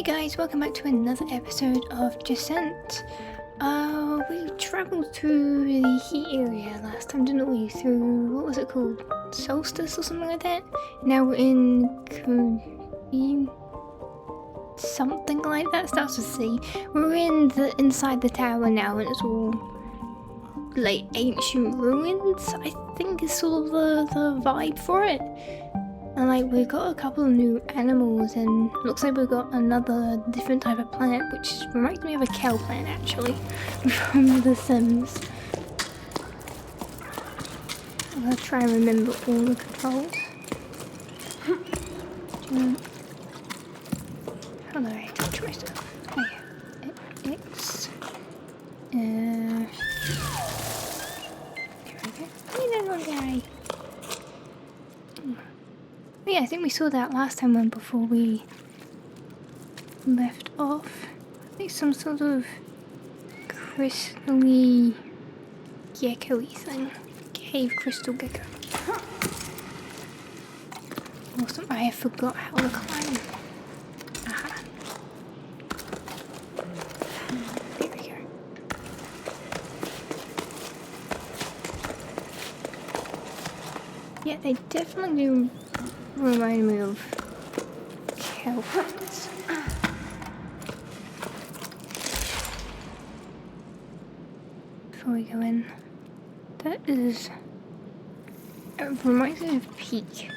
guys, welcome back to another episode of Jusant. We travelled through the heat area last time, didn't we? Through, what was it called? Solstice or something like that? Now we're in something like that, starts with C. We're in inside the tower now, and it's all like ancient ruins, I think is sort of the vibe for it. And like we've got a couple of new animals, and looks like we've got another different type of plant, which reminds me of a cow plant actually, from The Sims. I'm gonna try and remember all the controls. How do I touch myself? Oh yeah, X. Here we go. Hey little guy. Yeah, I think we saw that last time before we left off. I think some sort of crystally gecko-y thing. Cave crystal gecko. Awesome, I forgot how to climb. Aha. There we go. Yeah, they definitely do remind me of cow plants. Before we go in, that is, it reminds me of Peak.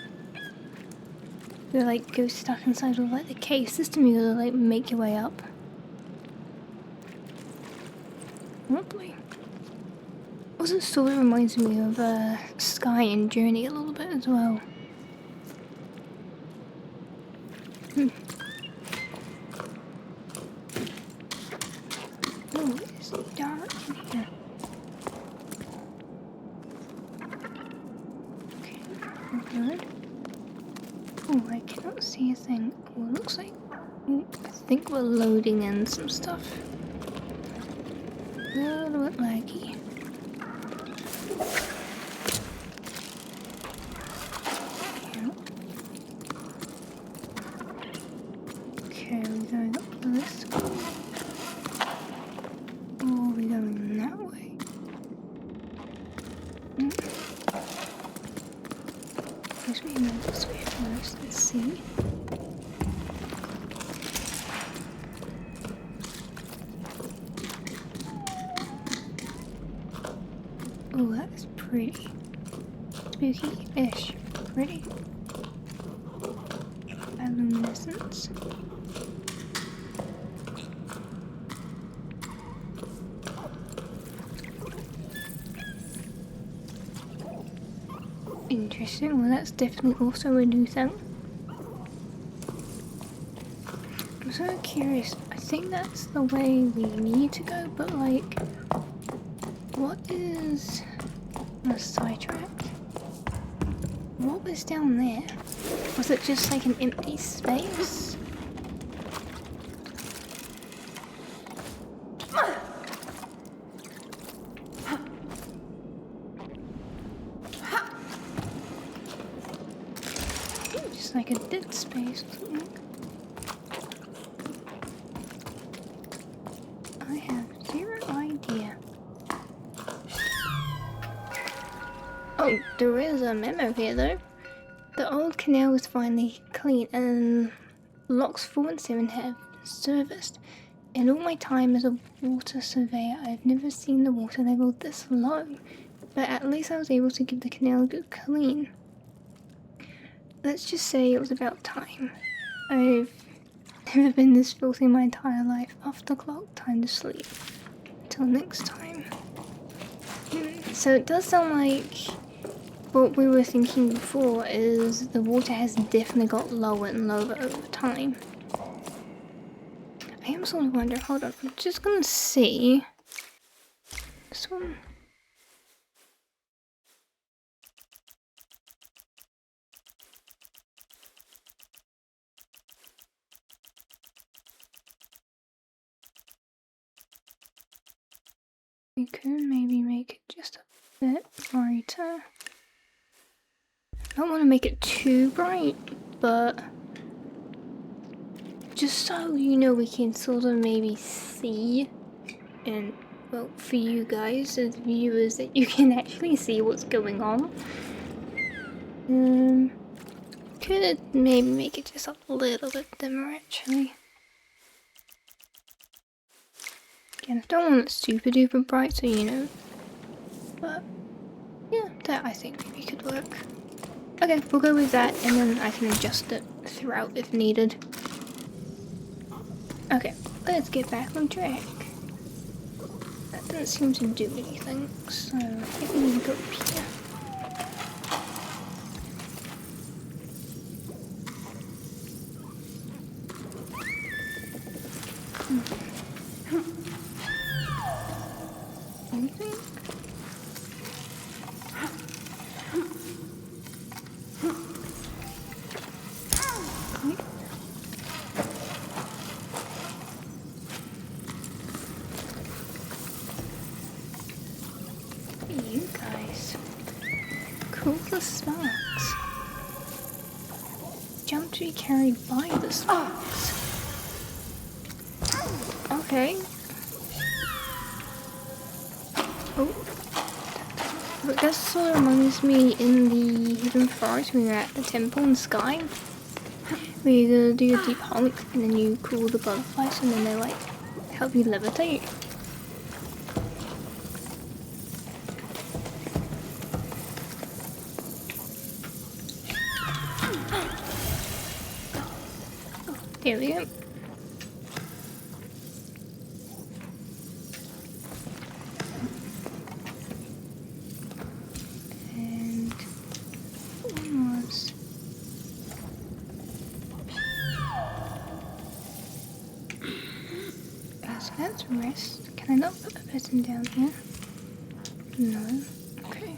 You like go stuck inside of like the cave system, you gotta like make your way up. Lovely. Also sort of reminds me of Sky and Journey a little bit as well. Oh, it's dark in here. Okay, we're good. Oh, I cannot see a thing. Oh, it looks like... Oh, I think we're loading in some stuff. A little bit laggy. Okay, we're going up this way. Oh, we're going that way. Guess we know this way first. Let's see. Oh, that's pretty. Spooky-ish. Pretty. Bioluminescence. Interesting, well that's definitely also a new thing. I'm so curious, I think that's the way we need to go, but like, what is a sidetrack? What was down there? Was it just like an empty space? Just like a dead space or something. I have zero idea. Oh, there is a memo here though. The old canal was finally clean and locks 4 and 7 have serviced. In all my time as a water surveyor, I've never seen the water level this low. But at least I was able to give the canal a good clean. Let's just say it was about time. I've never been this filthy my entire life. Off the clock, time to sleep. Until next time. So it does sound like what we were thinking before is the water has definitely got lower and lower over time. I am sort of wondering, hold on, I'm just gonna see. This one. We could maybe make it just a bit brighter. I don't want to make it too bright, but just so you know, we can sort of maybe see, and well, for you guys as viewers, that you can actually see what's going on. Could maybe make it just a little bit dimmer actually. Again, I don't want it super duper bright, so you know. But yeah, that I think maybe could work. Okay, we'll go with that, and then I can adjust it throughout if needed. Okay, let's get back on track. That doesn't seem to do anything, so I think we need to go up here. Anything? You guys. Cool the sparks. Jump to be carried by the sparks. Okay. Oh. But that sort of reminds me in the Hidden Forest when you're at the temple in Sky. Where you're gonna do a deep honk and then you cool the butterflies and then they like help you levitate. There we go. And one was so that's rest. Can I not put a person down here? No. Okay.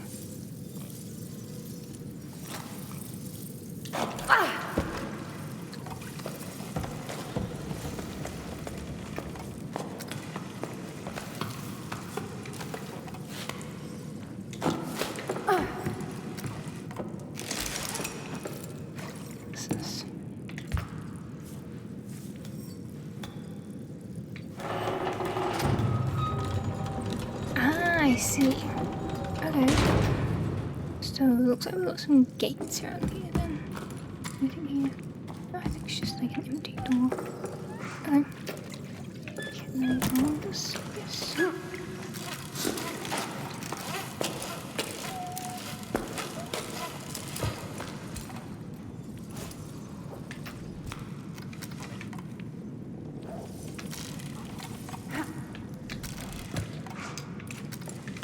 I see. Okay. So it looks like we've got some gates around here then. Anything here? Oh, I think it's just like an empty door. Okay. Can I go on this? Yes.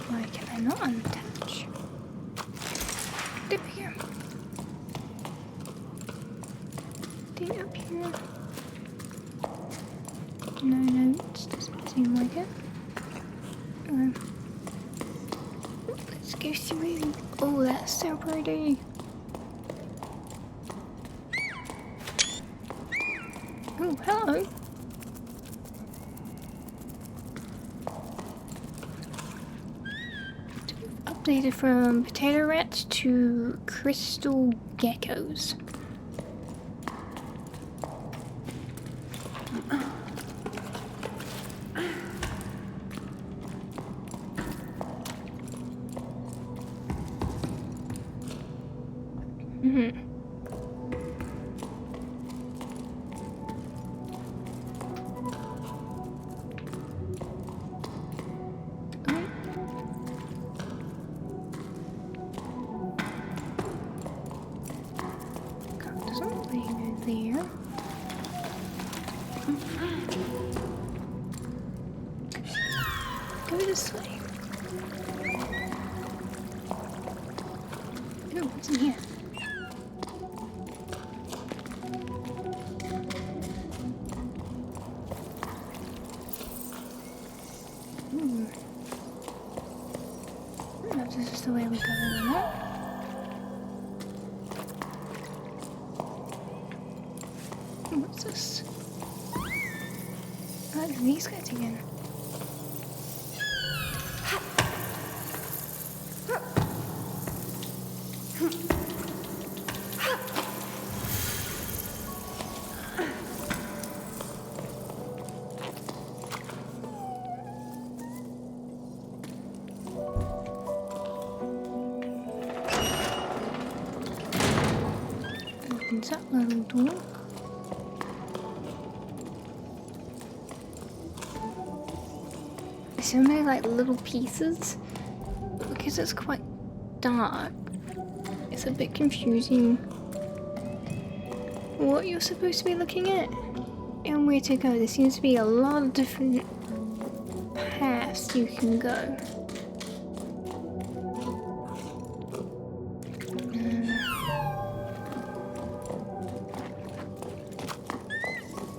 Why can I not unattach? There we go. Anything up here? No notes, doesn't seem like it. Let's go through. Oh, that's so pretty. Oh, hello. Updated from potato rats to crystal geckos. There. Go this way. Ooh, what's in here? Ooh. I don't know if this is the way we go or not. What's this? Oh, these guys again. opens that little door. There's so many like little pieces. Because it's quite dark, it's a bit confusing what you're supposed to be looking at and where to go. There seems to be a lot of different paths you can go.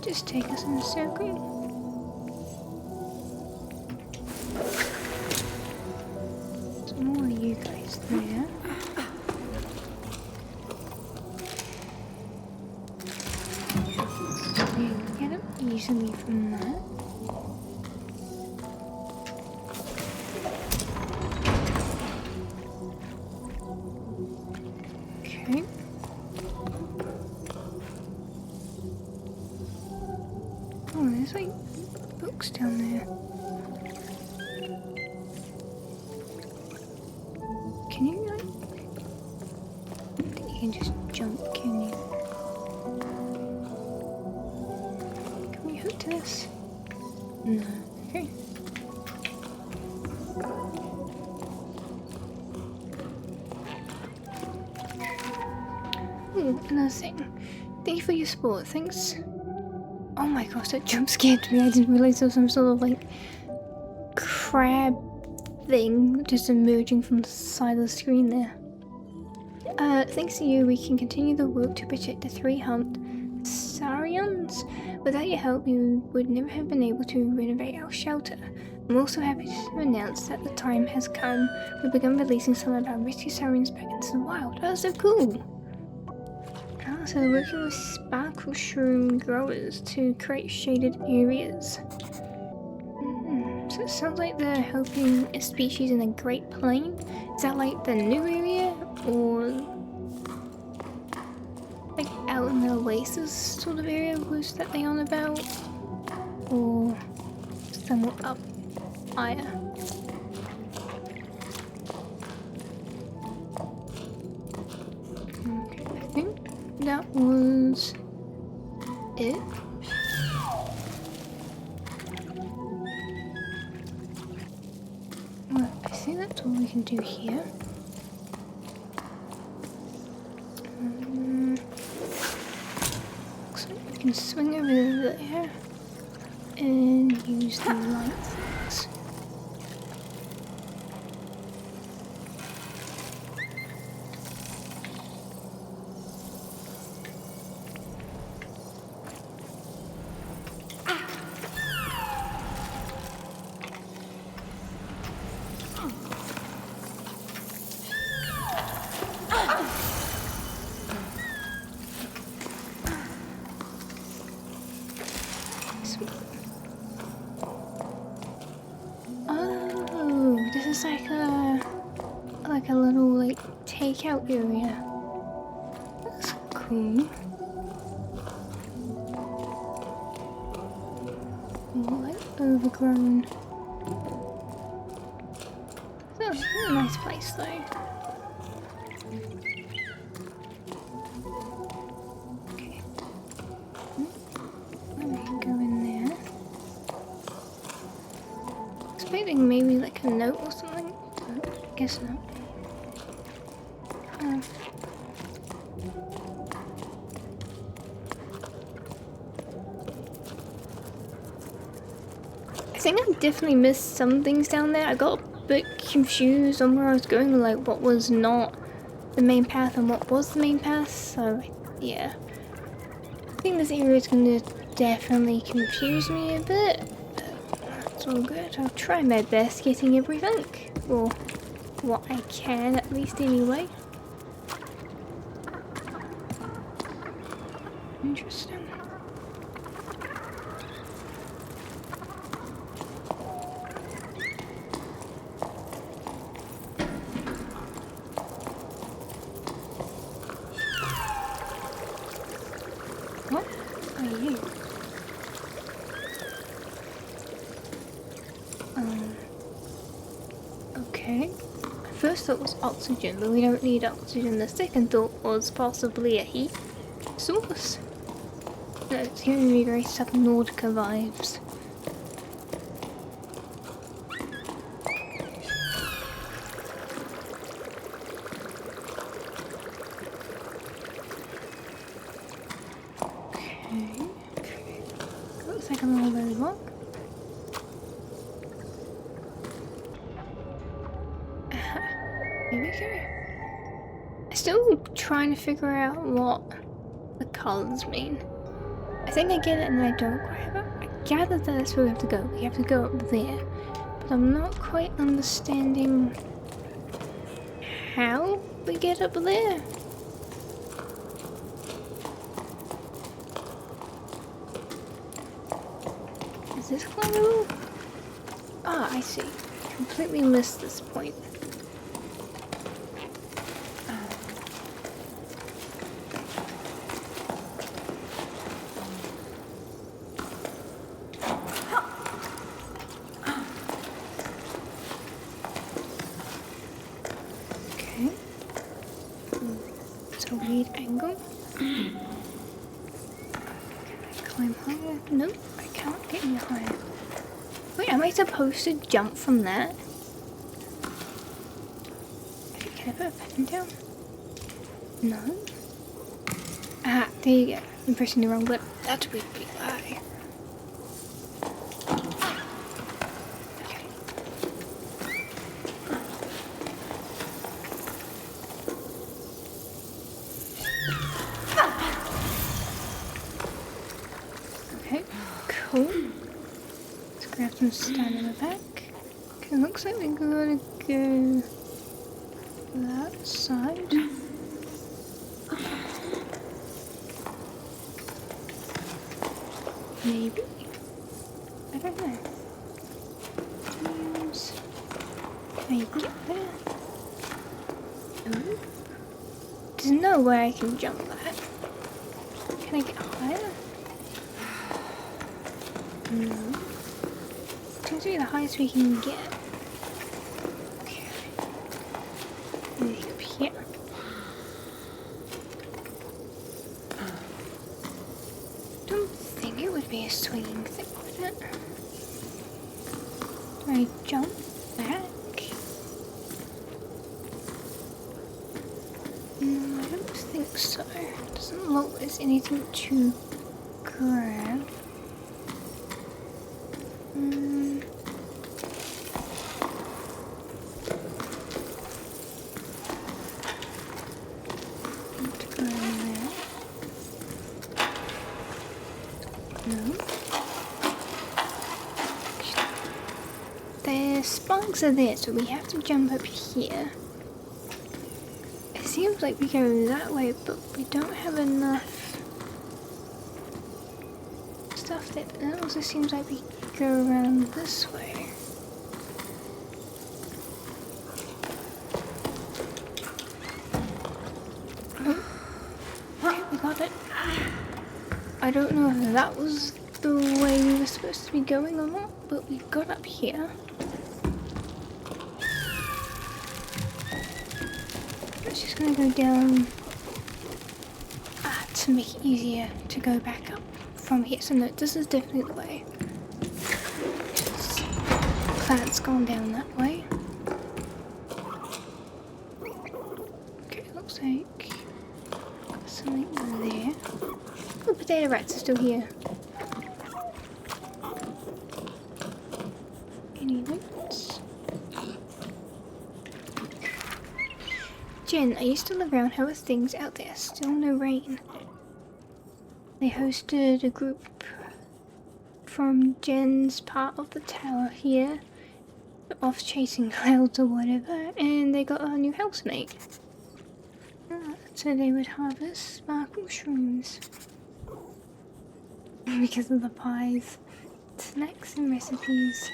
Just take us in a circle. There's more of you guys there. You can get up easily from that. Okay. Oh, there's like books down there. Can you like... I think you can just jump, can you? Can we hook to this? No. Okay. Ooh, another thing. Thank you for your support. Thanks. Oh my gosh, that jump scared me. I didn't realize there was some sort of like crab thing just emerging from the side of the screen there. Thanks to you, we can continue the work to protect the 3-humped saurians. Without your help, we would never have been able to renovate our shelter. I'm also happy to announce that the time has come. We've begun releasing some of our rescue saurians back into the wild. Oh, so cool! So they're working with sparkle shroom growers to create shaded areas. So it sounds like they're helping a species in the Great Plain. Is that like the new area, or like out in the oasis sort of area was that they on about, or somewhat up higher? Okay, I think that was it. Well, I think that's all we can do here. Looks like we can swing over there and use the lights. Oh, this is like a little like takeout area. That's cool. More like overgrown. That's a nice place though. Okay. Let me go in there. Expecting maybe like a note or something. I guess not. I think I definitely missed some things down there. I got a bit confused on where I was going, like what was not the main path and what was the main path, so yeah. I think this area is going to definitely confuse me a bit, but that's all good. I'll try my best getting everything, or what I can at least anyway. Interesting. What are you? Okay. First thought was oxygen, but we don't need oxygen. The second thought was possibly a heat. sauce. No, it's giving me very Subnautica vibes. Okay. Looks like a little roadblock. Here we go. I'm still trying to figure out what the colours mean. I think I get it and I don't quite have it. I gather that that's where we have to go. We have to go up there. But I'm not quite understanding how we get up there. Is this climbable? Ah, I see. Completely missed this point. Angle. Can I climb higher? Nope, I can't get any higher. Wait, am I supposed to jump from that? Can I put a pen down? No. Ah, there you go. I'm pressing the wrong button. That's weird. Why? Cool. Let's grab some stamina back. Okay, looks like we're gonna go that side. Maybe? I don't know. Can I get there? No. There's no way I can jump that. Can I get higher? No. Seems to be the highest we can get. Okay. Maybe up here. Don't think it would be a swinging thing, would it? Do I jump back? No, I don't think so. It doesn't look like there's anything to grab. The sparks are there, so we have to jump up here. It seems like we go that way, but we don't have enough stuff that it also seems like we go around this way. Oh, okay, we got it. I don't know if that was the way we were supposed to be going or not, but we got up here. I'm just gonna go down to make it easier to go back up from here. So no, this is definitely the way. Plant's gone down that way. Okay, looks like something there. Oh, potato rats are still here. Any notes? Jen, are you still around? How are things out there? Still no rain. They hosted a group from Jen's part of the tower here, off chasing clouds or whatever, and they got a new housemate. So they would harvest sparkle shrooms. Because of the pies, snacks and recipes.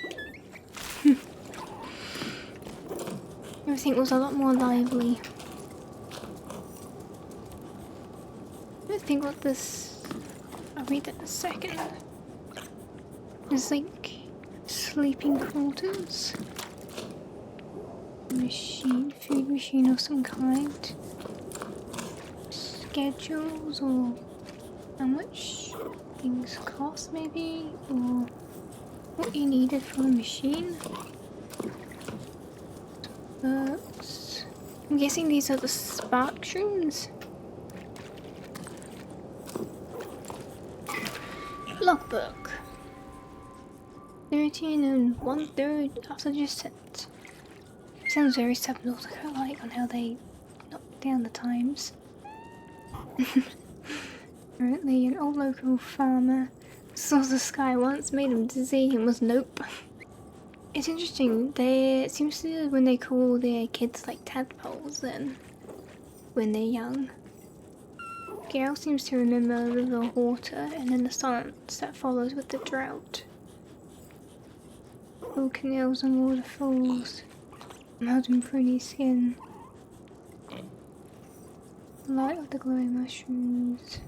Everything was a lot more lively. I think what this... I'll read that in a second. There's like sleeping quarters. Machine, food machine of some kind. Schedules or how much things cost maybe, or what you needed for a machine. Books. I'm guessing these are the spark shrooms. Logbook. 13 and 1/3 after Jusant. Sounds very subnautica like on how they knock down the times. Apparently an old local farmer saw the sky once, made him dizzy and was nope. It's interesting, it seems to when they call their kids like tadpoles then, when they're young. Gail seems to remember the water and then the silence that follows with the drought. All canals and waterfalls, melting fruity skin. Light of the glowing mushrooms.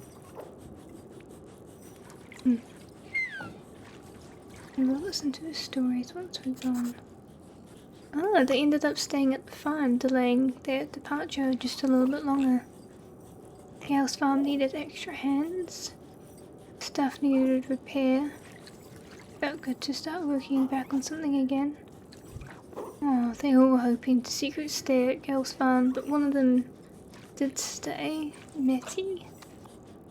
We'll listen to the stories once we're gone. Ah, they ended up staying at the farm, delaying their departure just a little bit longer. Gail's farm needed extra hands. Stuff needed repair. Felt good to start working back on something again. Oh, they all were hoping to secret stay at Gail's farm, but one of them did stay. Nettie.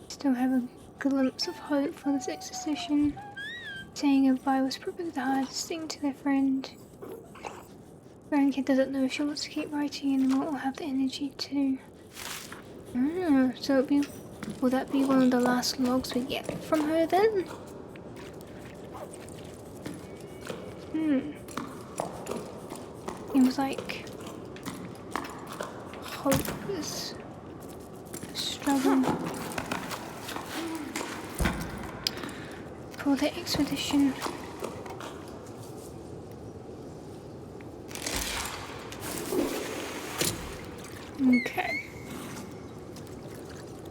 Still have a glimpse of hope for this exorcism. Saying goodbye was probably the hardest thing to their friend. Grandkid doesn't know if she wants to keep writing anymore or have the energy to. Oh, so will that be one of the last logs we get from her then? Seems like hope is a struggle for the expedition. Okay.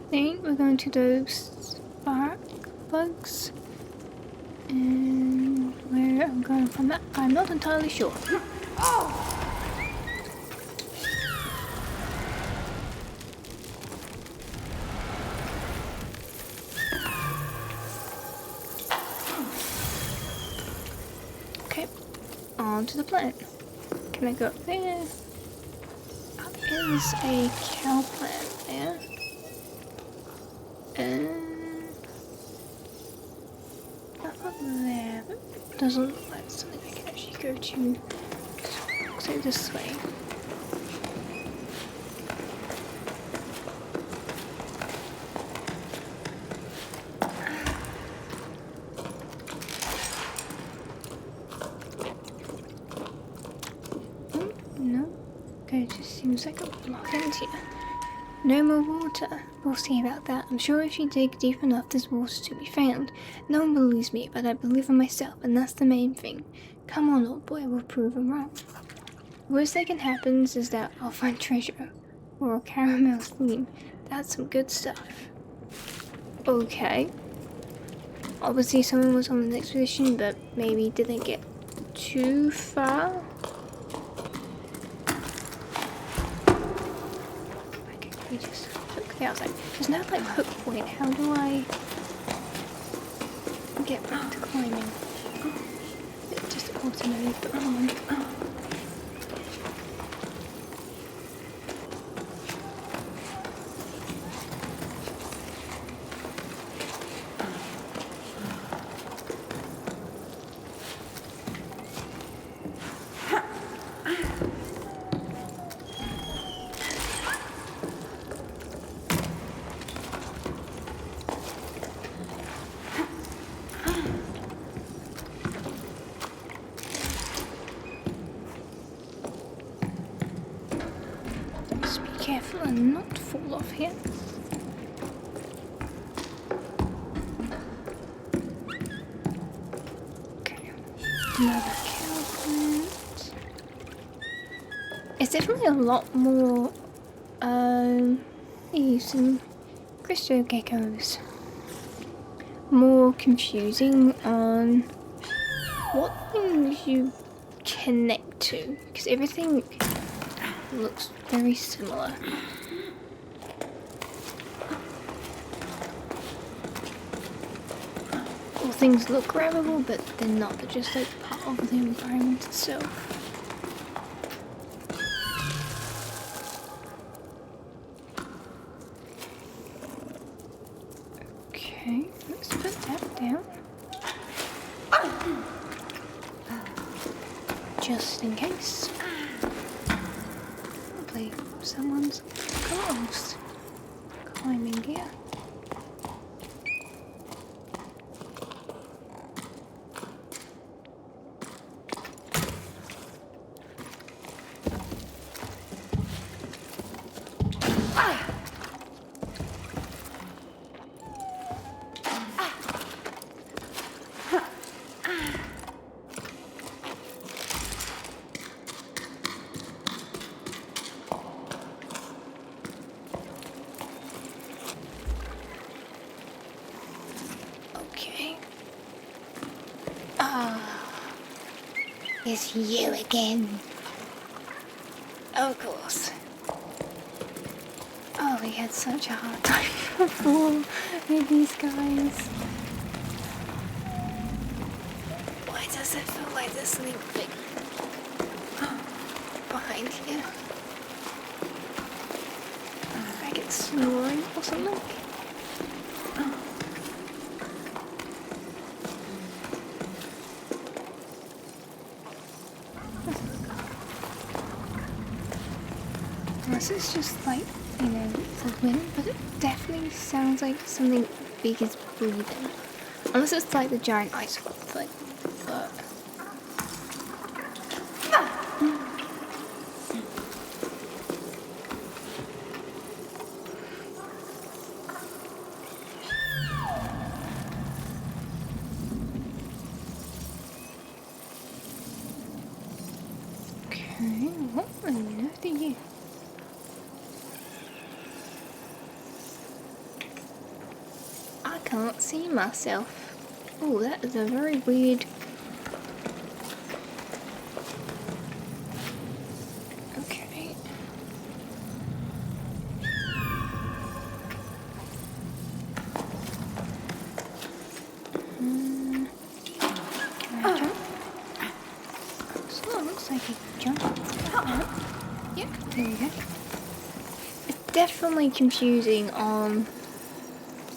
I think we're going to those spark bugs. And where I'm going from that, I'm not entirely sure. Okay, on to the plant. Can I go up there? There is a cow plant there. And up there, but it doesn't look like something I can actually go to. So this way. No. Okay, it just seems like a block end here. No more water. We'll see about that. I'm sure if you dig deep enough, there's water to be found. No one believes me, but I believe in myself, and that's the main thing. Come on, old boy, we'll prove him wrong. The worst that can happen is that I'll find treasure. Or a caramel theme. That's some good stuff. Okay. Obviously someone was on an expedition, but maybe didn't get too far. We just hook the outside. There's no like hook point. How do I get back to climbing? It's just automated, but careful and not fall off here. Okay, another cow plant. It's definitely a lot more using crystal geckos. More confusing on what things you connect to, because everything looks very similar. things look grabbable, but they're not. They're just like part of the environment itself. Okay, let's put that down. Just in case. Probably someone's close. Climbing gear. It's you again. Of course. Oh, we had such a hard time before with these guys. Why does it feel like there's something big behind here? Like it's snoring or something? Unless it's just like, you know, the wind, but it definitely sounds like something big is breathing. Unless it's like the giant ice thing, but... Okay, what on earth are you? I can't see myself. Oh, that is a very weird... Okay. Can I jump? So it looks like a jump. Yep, there we go. It's definitely confusing on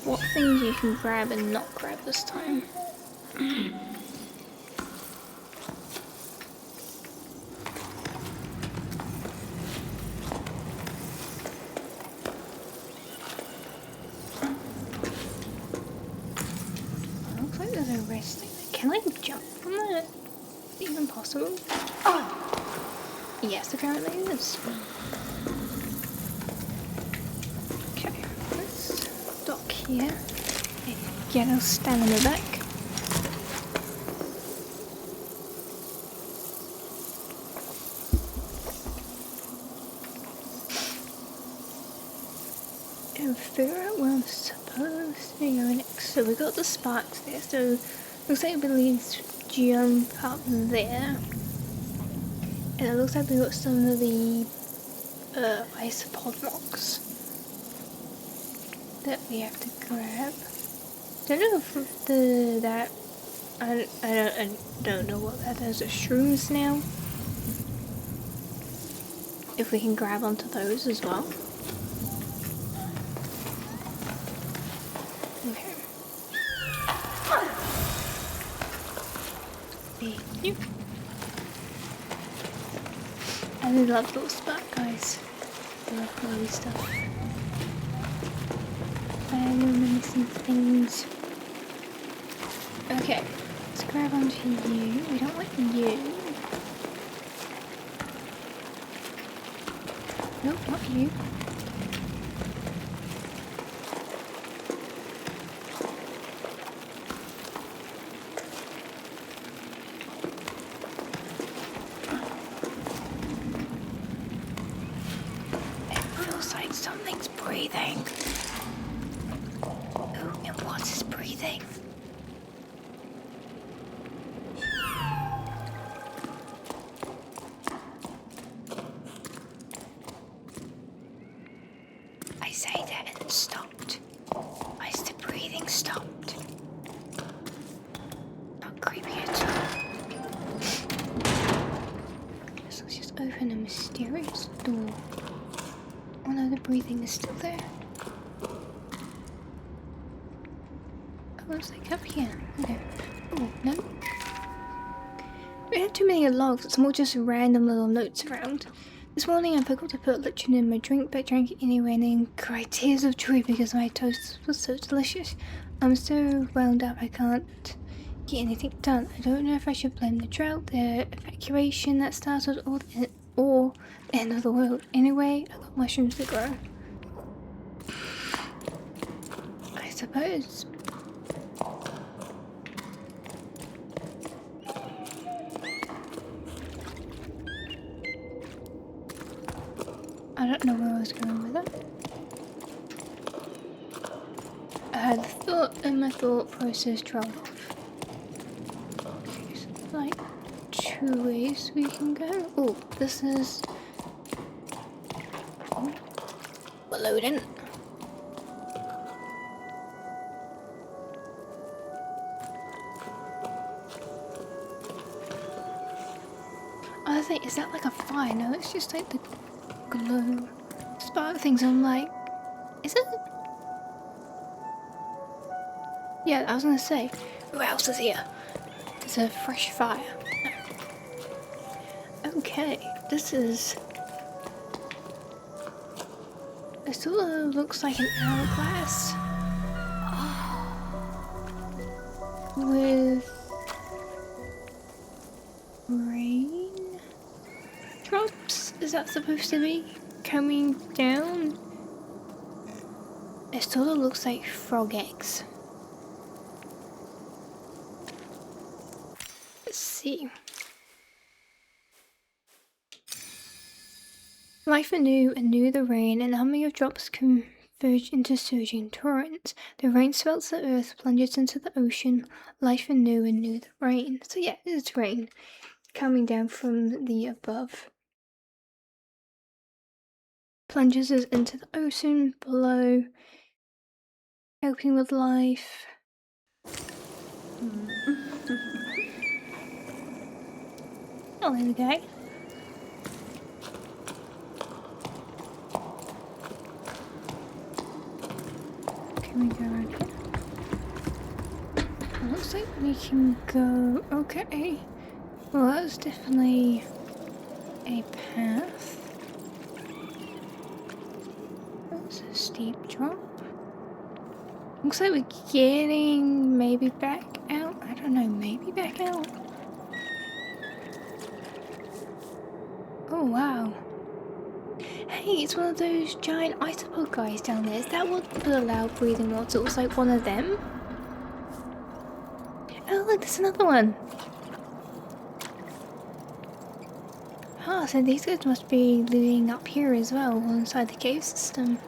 what things you can grab and not grab this time. Looks like there's a resting. Can I jump from that? Is it even possible? Oh! Yes, apparently it is. Okay, let's dock here. Gecko stand in the back. And figure out where I'm supposed to go next. So we got the sparks there, so looks like we need to jump up there. And it looks like we got some of the isopod rocks that we have to grab. I don't know if I don't know what that is. The shrooms now. If we can grab onto those as well. Okay. Thank you. I really love those spark guys. I love glowy stuff. Bioluminescent things. Okay, let's grab onto you. We don't want you. Nope, not you. It feels like something's breathing. Who and what is breathing? I say that and it stopped. Why is the breathing stopped? mysterious door. Oh no, the breathing is still there. Oh, it's like up here. Okay. Oh, no. We have too many logs, it's more just random little notes around. This morning I forgot to put lecithin in my drink, but drank it anyway and then cried tears of joy because my toast was so delicious. I'm so wound up I can't get anything done. I don't know if I should blame the drought, the evacuation that started, or the end of the world. Anyway, I got mushrooms to grow. I suppose. I don't know where I was going with it. I had a thought and my thought process trailed off. Okay, so there's like 2 ways we can go. Oh, this is... Oh, we're loading. I think, is that like a fire? No, it's just like the glow spark things. I'm like, is it? Yeah, I was gonna say, who else is here? It's a fresh fire. No. Okay, this is... It sort of looks like an hourglass. With rain drops? Is that supposed to be coming down? It sort of looks like frog eggs. Let's see. Life anew the rain, and the humming of drops converge into surging torrents. The rain swells the earth, plunges into the ocean. Life anew the rain. So yeah, it's rain coming down from the above. Plunges us into the ocean below, helping with life. Oh, there we go. Can we go around here? It looks like we can go... Okay. Well, that's definitely a path. That's a steep drop. Looks like we're getting maybe back out. I don't know, maybe back out. Oh, wow. Hey, it's one of those giant isopod guys down there. Is that what the loud breathing was? It was like one of them? Oh, look, there's another one. Ah, so these guys must be living up here as well, inside the cave system.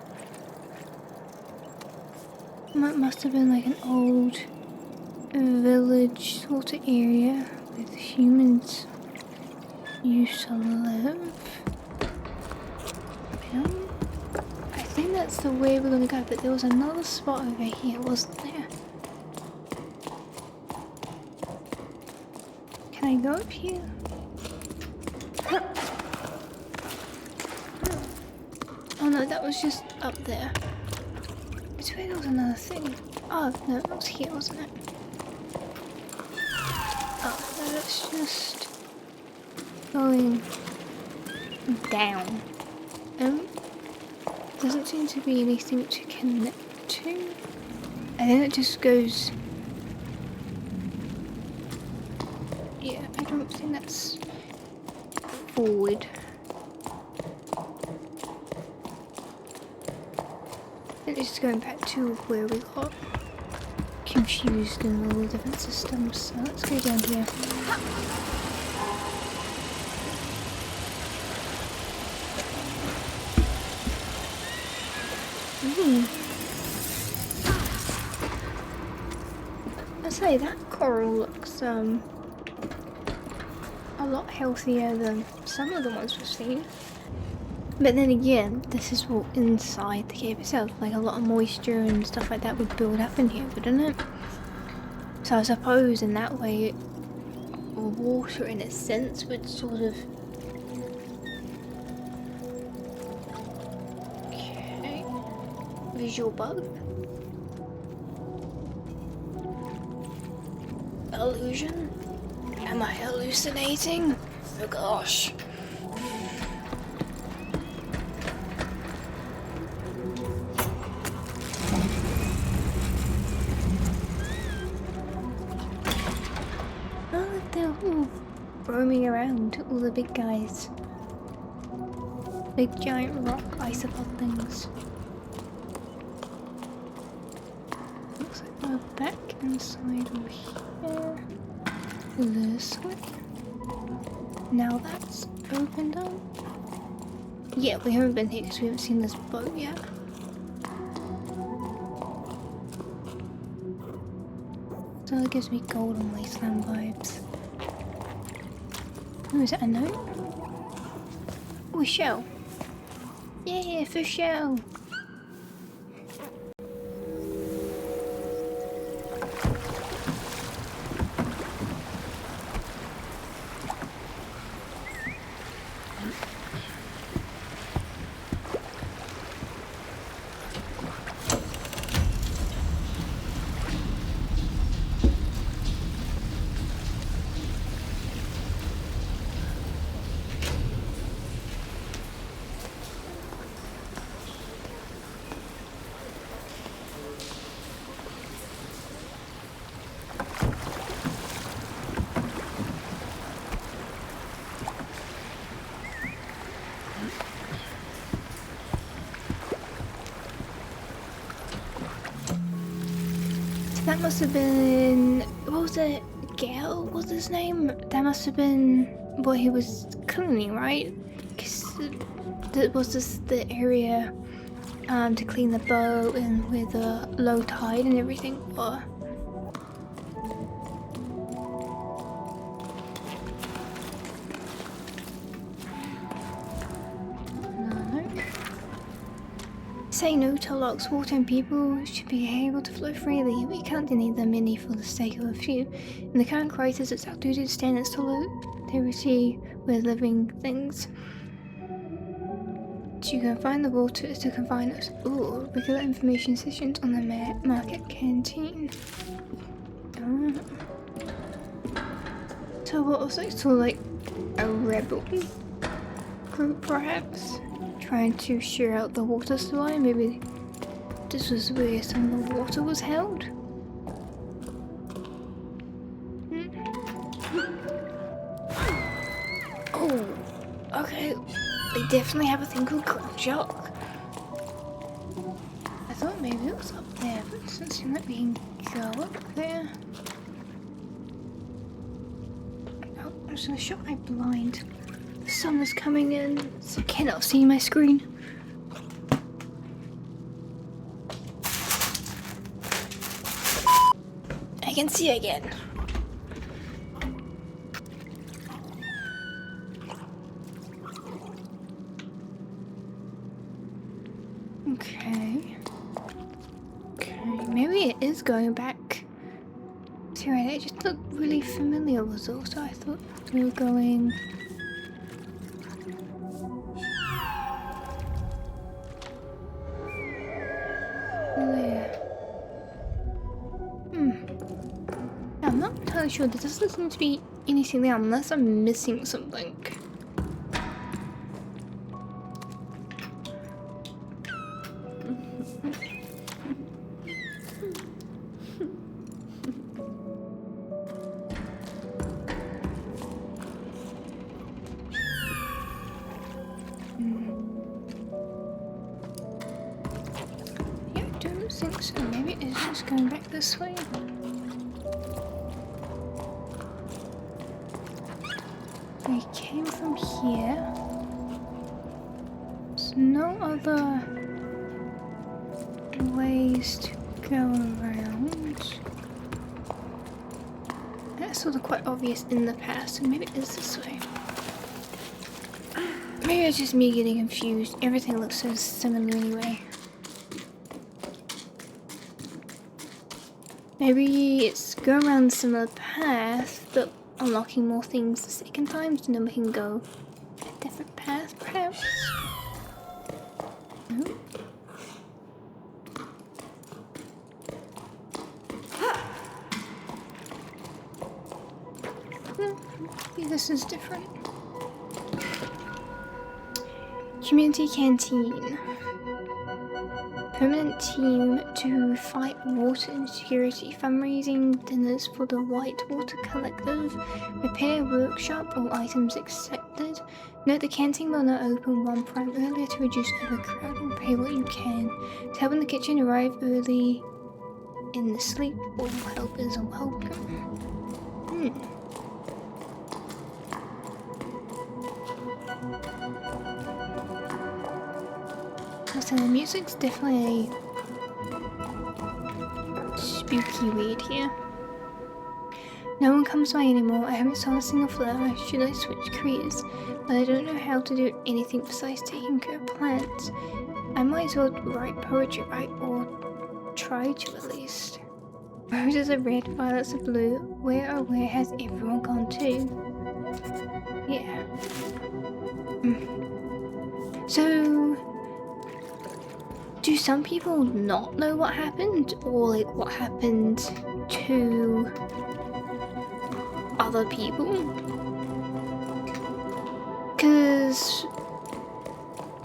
That must have been like an old village sort of area with humans used to live. I think that's the way we're gonna go, but there was another spot over here, wasn't there? Can I go up here? Oh no, that was just up there. I swear there was another thing. Oh no, that was here, wasn't it? Oh no, that's just going down. Doesn't seem to be anything to connect to. I think it just goes... Yeah, I don't think that's forward. I think it's just going back to where we got confused in all the different systems. So let's go down here. I say that coral looks a lot healthier than some of the ones we've seen. But then again, this is all inside the cave itself. Like a lot of moisture and stuff like that would build up in here, wouldn't it? So I suppose in that way, water in a sense would sort of visual bug. Illusion? Am I hallucinating? Oh gosh. Oh, they're all roaming around, all the big guys. Big giant rock isopod things. Looks like we're back inside over here. This way. Now that's opened up. Yeah, we haven't been here because we haven't seen this boat yet. So it gives me golden wasteland vibes. Oh, is that a note? Oh, a shell. Yeah, for shell. That must have been, what was it, Gale was his name? That must have been what he was cleaning, right? Because that was just the area to clean the boat and with the low tide and everything. Or say no to locks. Water and people should be able to flow freely. We can't deny them any for the sake of a few. In the current crisis, it's our duty to stand in solidarity with living things. You can find the water to confine us. Ooh, regular information sessions on the market canteen. So what was it? So like a rebel group perhaps? Trying to share out the water supply. Maybe this was where some of the water was held. Oh, okay. They definitely have a thing called ground shark. I thought maybe it was up there, but it doesn't seem like we can go up there. Oh, I'm just gonna shut my blind. The sun is coming in, so I cannot see my screen. I can see again. Okay. Maybe it is going back. See, right, it just looked really familiar was all, so I thought we were going... I'm not entirely sure. There doesn't seem to be anything there unless I'm missing something. Yeah, I don't think so. Maybe it's just going back this way. We came from here. There's no other ways to go around. That's sort of quite obvious in the past, and maybe it is this way. Maybe it's just me getting confused. Everything looks so similar anyway. Maybe it's go around a similar path, but unlocking more things the second time, so then we can go a different path, perhaps. No? Maybe this is different. Community canteen. Permanent team to fight water insecurity. Fundraising dinners for the Whitewater Collective. Repair workshop. All items accepted. Note the canteen will not open 1 prime earlier to reduce overcrowding. Pay what you can. To help in the kitchen, arrive early in the sleep. All help is welcome. So the music's definitely spooky weird here. No one comes by anymore. I haven't sold a single flower. Should I switch careers? But I don't know how to do anything besides taking care of plants. I might as well write poetry, right? Or try to at least. Roses are red, violets are blue. Where has everyone gone to? Yeah. So, do some people not know what happened? Or like what happened to other people? Because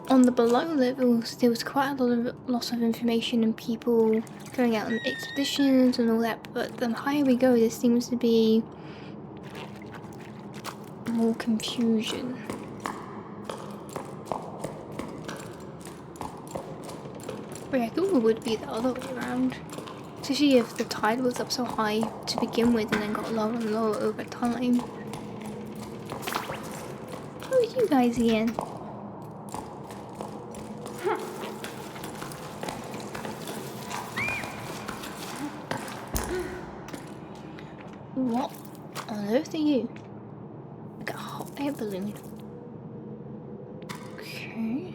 on the below levels there was quite a lot of loss of information and people going out on expeditions and all that, but the higher we go there seems to be more confusion. But I thought it would be the other way around. Especially if the tide was up so high to begin with and then got lower and lower over time. Who are you guys again? What on earth are you? Like a hot air balloon. Okay.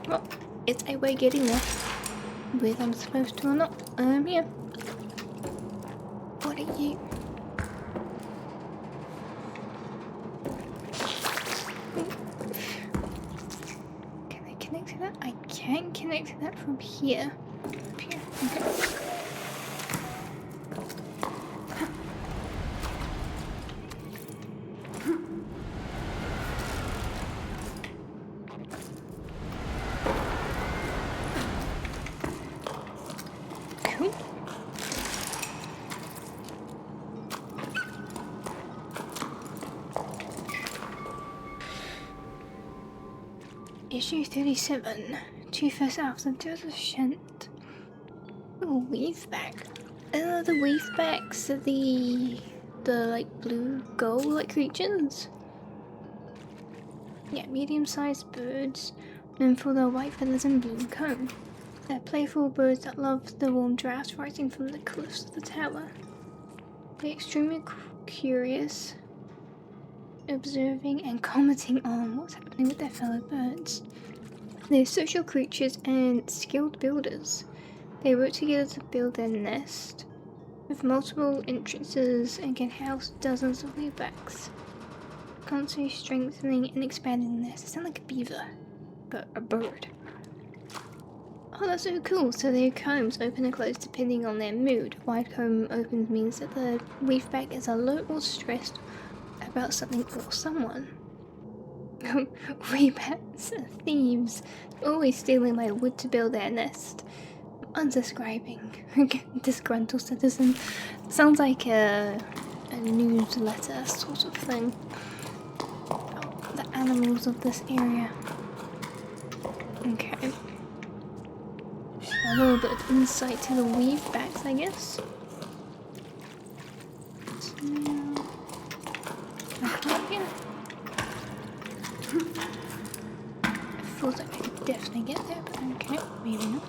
Well, it's a way getting there. Whether I'm supposed to or not. Yeah. What are you? Can I connect to that? I can connect to that from here. Up here. Okay. Issue 37. 2 first hours of Jusant. Oh, weaveback. The weavebacks are the like blue gull like creatures. Yeah, medium-sized birds known for their white feathers and blue comb. They're playful birds that love the warm drafts rising from the cliffs of the tower. They're extremely curious, observing and commenting on what's happening with their fellow birds. They're social creatures and skilled builders. They work together to build their nest, with multiple entrances and can house dozens of weavebacks, constantly strengthening and expanding the nest. They sound like a beaver, but a bird. Oh, that's so cool. So their combs open and close depending on their mood. Wide comb opens means that the weaveback is alert or stressed about something or someone. Weebats are thieves, always stealing my wood to build their nest. Unsubscribing. Disgruntled citizen. Sounds like a newsletter sort of thing. Oh, the animals of this area. Okay. A little bit of insight to the weavebacks, I guess. So now, can I come up here? feels like I could definitely get there, but okay, maybe not.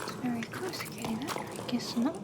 It's very close to getting that. I guess not.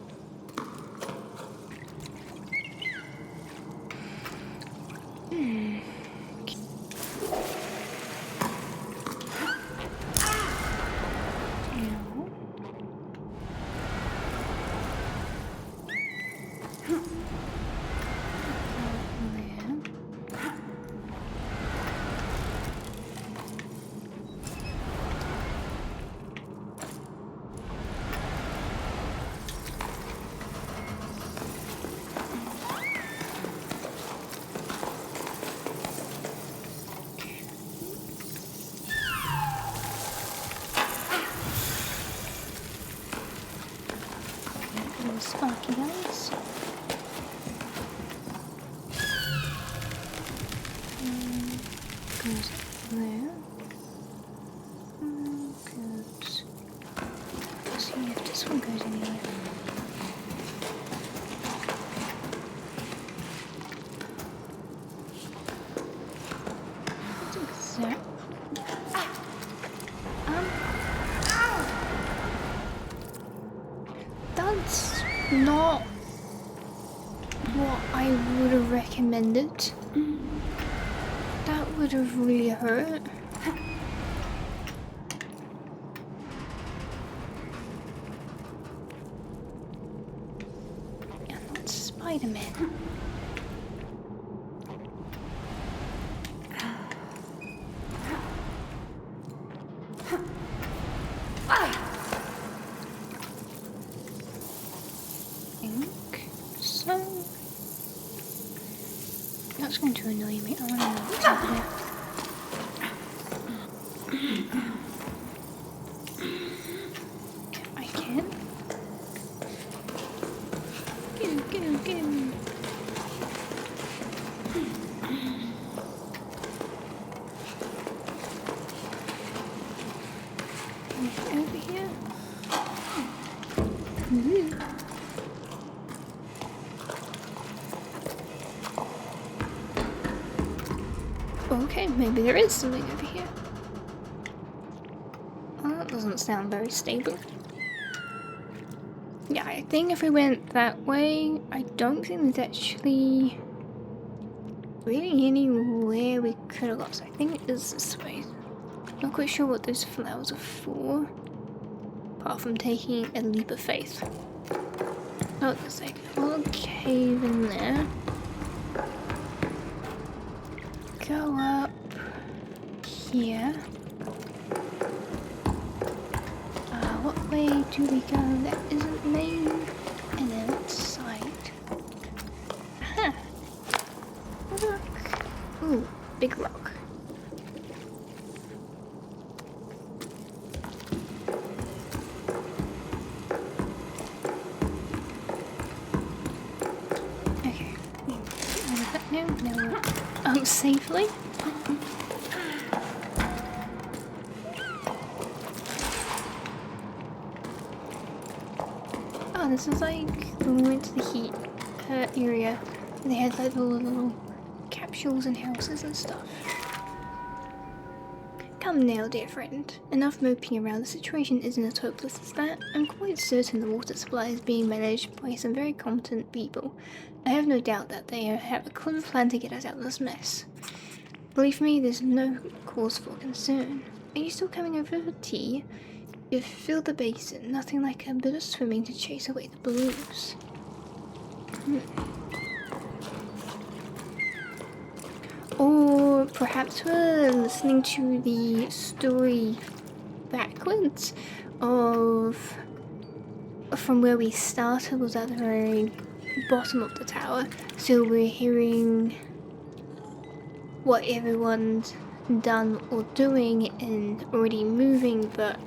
Sparky eyes. Goes there. Goes. Let's see if this one goes anywhere. What's that? That's not what I would have recommended. That would have really hurt. And that's Spider-Man. That's going to annoy me. I want to know what's happening. I can. Go. Over here. Okay, maybe there is something over here. Well, that doesn't sound very stable. Yeah, I think if we went that way, I don't think there's actually really anywhere we could have got. So I think it is this way. Not quite sure what those flowers are for, apart from taking a leap of faith. Oh, there's like a little cave in there. Go up here. What way do we go that isn't main? And then it's side. Aha! Look! Ooh, big rock. Okay. Now we're safely. Oh, this is like when we went to the heat area. They had like little capsules and houses and stuff. Come now, dear friend. Enough moping around. The situation isn't as hopeless as that. I'm quite certain the water supply is being managed by some very competent people. I have no doubt that they have a clever plan to get us out of this mess. Believe me, there's no cause for concern. Are you still coming over for tea? You've filled the basin, nothing like a bit of swimming to chase away the blues. Or perhaps we're listening to the story backwards of from where we started was at the very bottom of the tower. So we're hearing what everyone's done or doing and already moving, but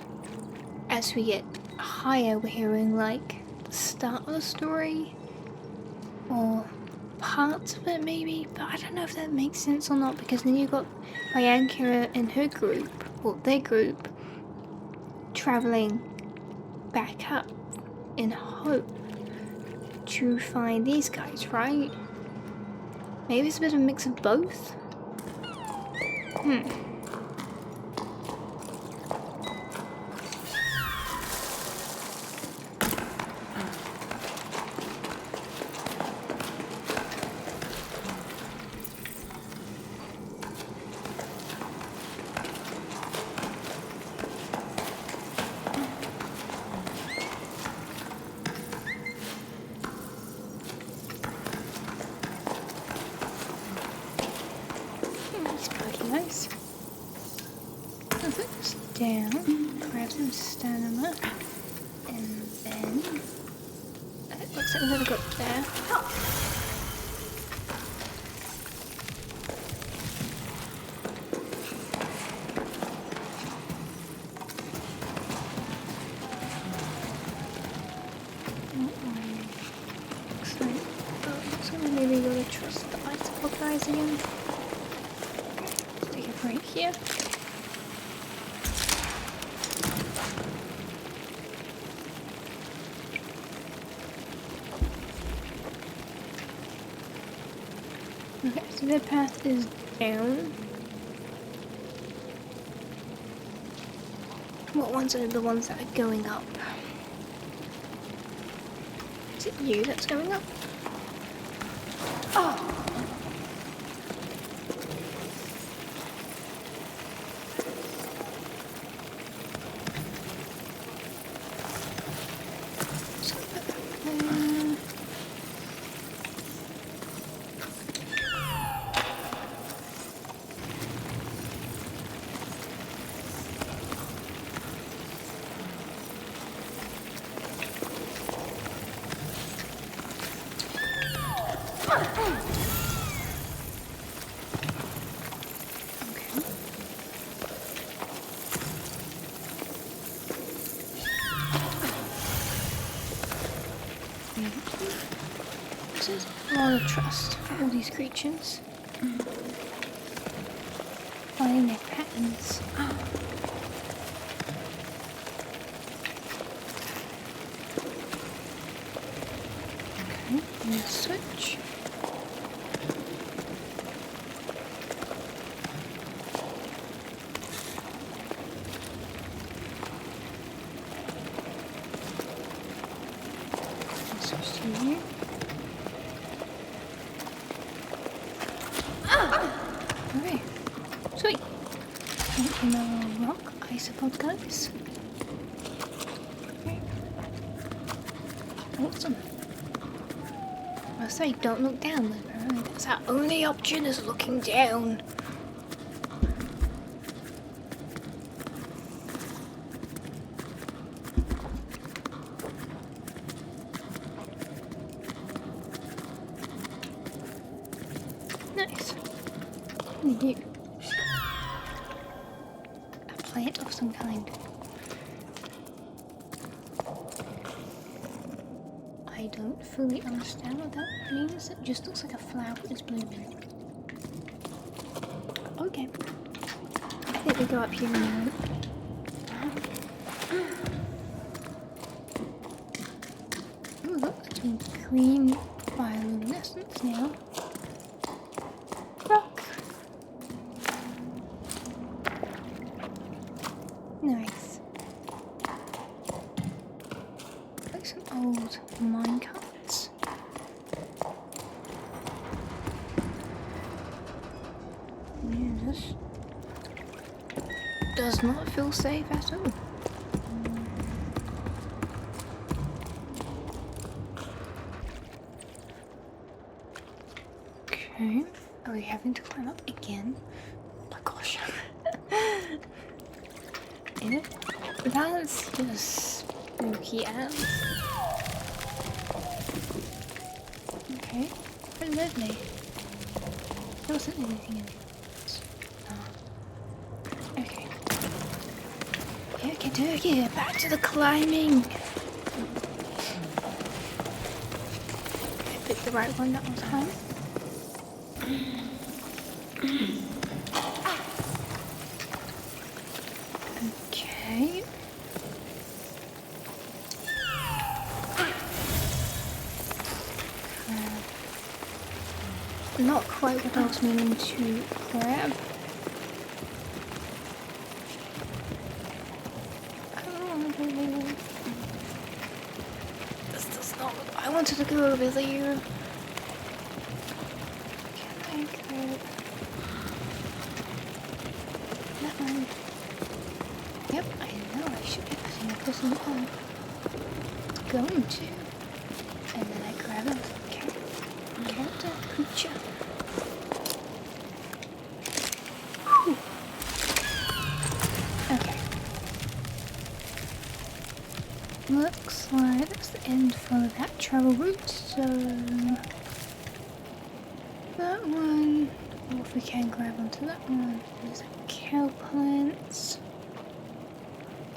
as we get higher, we're hearing like the start of the story or parts of it maybe, but I don't know if that makes sense or not, because then you've got Bianca and her group, or their group, traveling back up in hope to find these guys, right? Maybe it's a bit of a mix of both? Nice. I'll put this down, grab some stamina, and then it looks like we're gonna go up there. Oh. Looks like we maybe gotta trust the iceberg guys again. Right here. Okay, so their path is down. What ones are the ones that are going up? Is it you that's going up? Oh! This is a lot of trust for all these creatures. Finding their patterns. Okay, and switch. Switch to you. Okay, sweet. Thank you, my little rock isopod guys. Okay. Awesome. I say, don't look down, Luna. That's our only option is looking down. Nice. You. A plant of some kind. I don't fully understand what that means. It just looks like a flower is blooming. Okay. I think we go up here in a minute. Oh look, it's been clean bioluminescence now. Rock. Nice. Like some old minecarts. Yeah, this does not feel safe at all. Okay. Are we having to climb up again? Oh my gosh. That's just spooky as. Okay. Oh, lovely. There wasn't anything in it. Oh. Okay. Okay, back to the climbing. I picked the right one that was time. Okay. not quite what I was meaning to grab. This does not look... I wanted to go over there. Can I grab that one? Yep, I know I should be putting a person on. Going to. And then I grab a character creature. Whew. Okay. Looks like that's the end for that travel route, so that one, or if we can grab onto that one, there's a cow plant,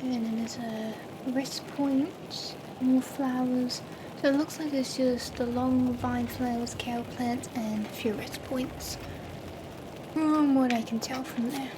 and then there's a rest point, more flowers. So it looks like it's just the long vine flowers, cow plants, and a few rest points. From what I can tell from there.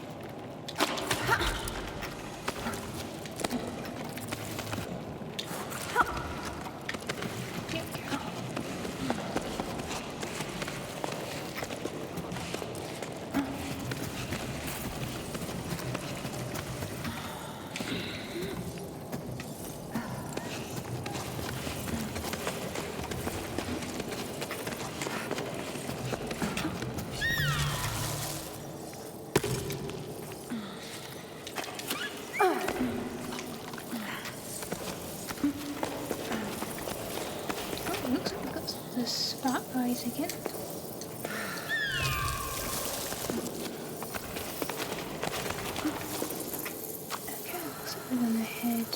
Again. Okay, so we're gonna head.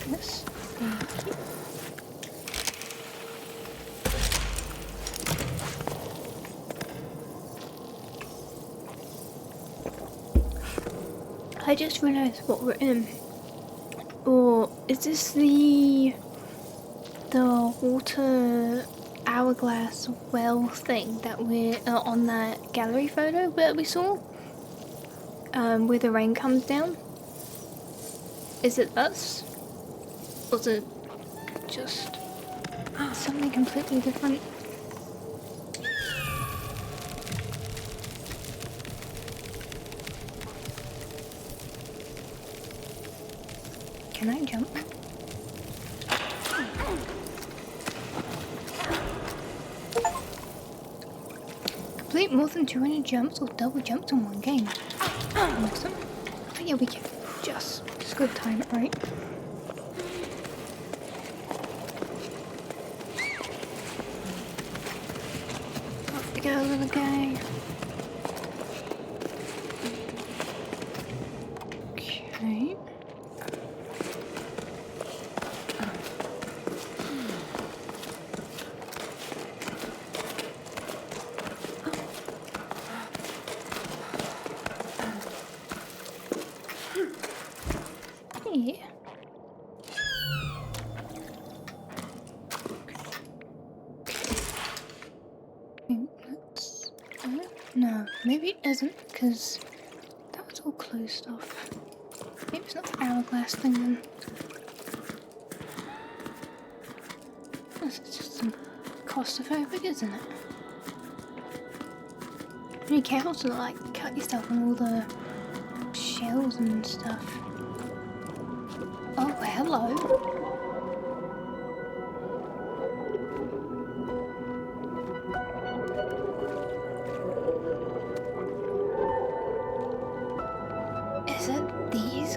This. Thank you. I just realised what we're in. Or is this the water hourglass well thing that we're on that gallery photo that we saw, where the rain comes down? Is it us? Or is it just something completely different? Can I jump? Complete more than 200 jumps or double jumps in one game. Awesome. Oh yeah, we can just go time it right. Off we go, little guy. Okay. No, maybe it isn't, because that was all closed off. Maybe it's not the hourglass thing then. This is just some claustrophobic, isn't it? You can't also like cut yourself on all the shells and stuff. Oh, hello.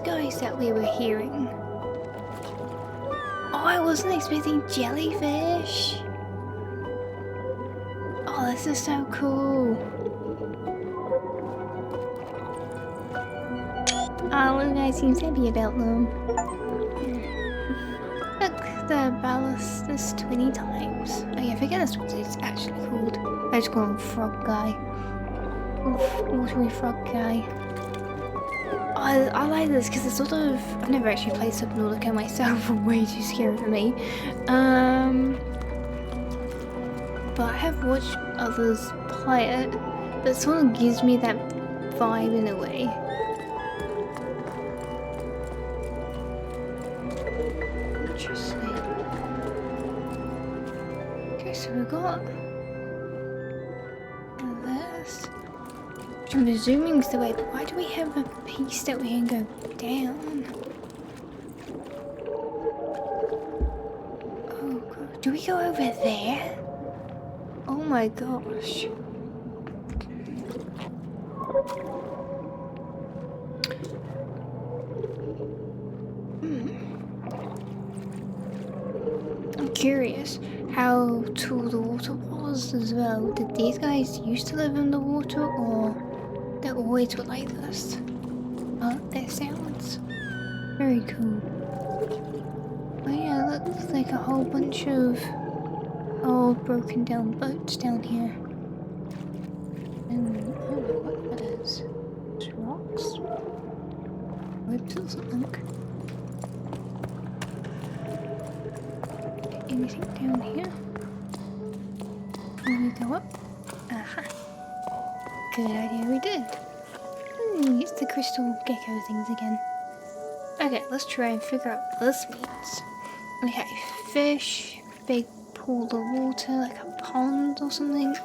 Guys that we were hearing. Oh, I wasn't expecting Jelyfish. Oh, this is so cool. Oh, what do you guys seem happy about them? Look, the ballast is 20 times. Oh yeah, I forget that's what it's actually called. I just call him Frog Guy. Watery Frog Guy. I like this because it's sort of... I've never actually played Subnautica myself, way too scary for me. But I have watched others play it, that sort of gives me that vibe in a way. Interesting. Okay, so we got this. I'm presuming is the way, but why do we have a piece that we can go down? Oh god, do we go over there? Oh my gosh. I'm curious how tall the water was as well. Did these guys used to live in the water, or they always were like this? Oh, their sounds. Very cool. Oh yeah, looks like a whole bunch of old broken down boats down here. And I don't know what that is. It's rocks? Ribs or something. Anything down here? Can we go up? Aha. Good idea, we did. It's the crystal gecko things again. Okay, let's try and figure out what this means. Okay, fish, big pool of water, like a pond or something.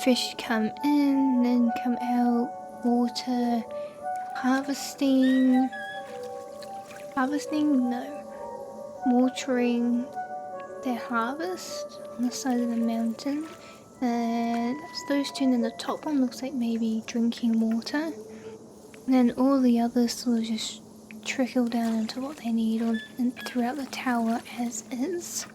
Fish come in, then come out, water, harvesting, no, watering their harvest on the side of the mountain. And that's those two, and then the top one looks like maybe drinking water. And then all the others will just trickle down into what they need on and throughout the tower as is.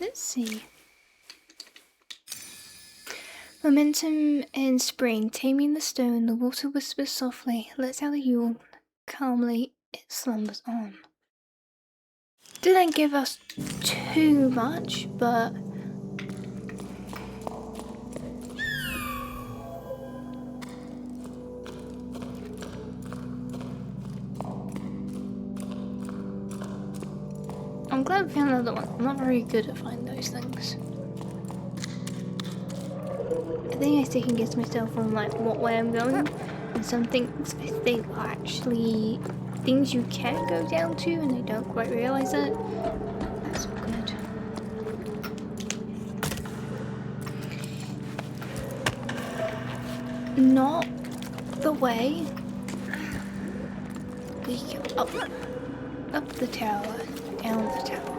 Let's see. Momentum and spring, taming the stone, the water whispers softly, lets out a yawn. Calmly, it slumbers on. Didn't give us too much, but I'm glad we found another one. I'm not very good at finding those things. I think I still can guess myself on like what way I'm going, and some things I think are actually things you can go down to and I don't quite realise it. That's good. Not the way we go up the tower, down the tower.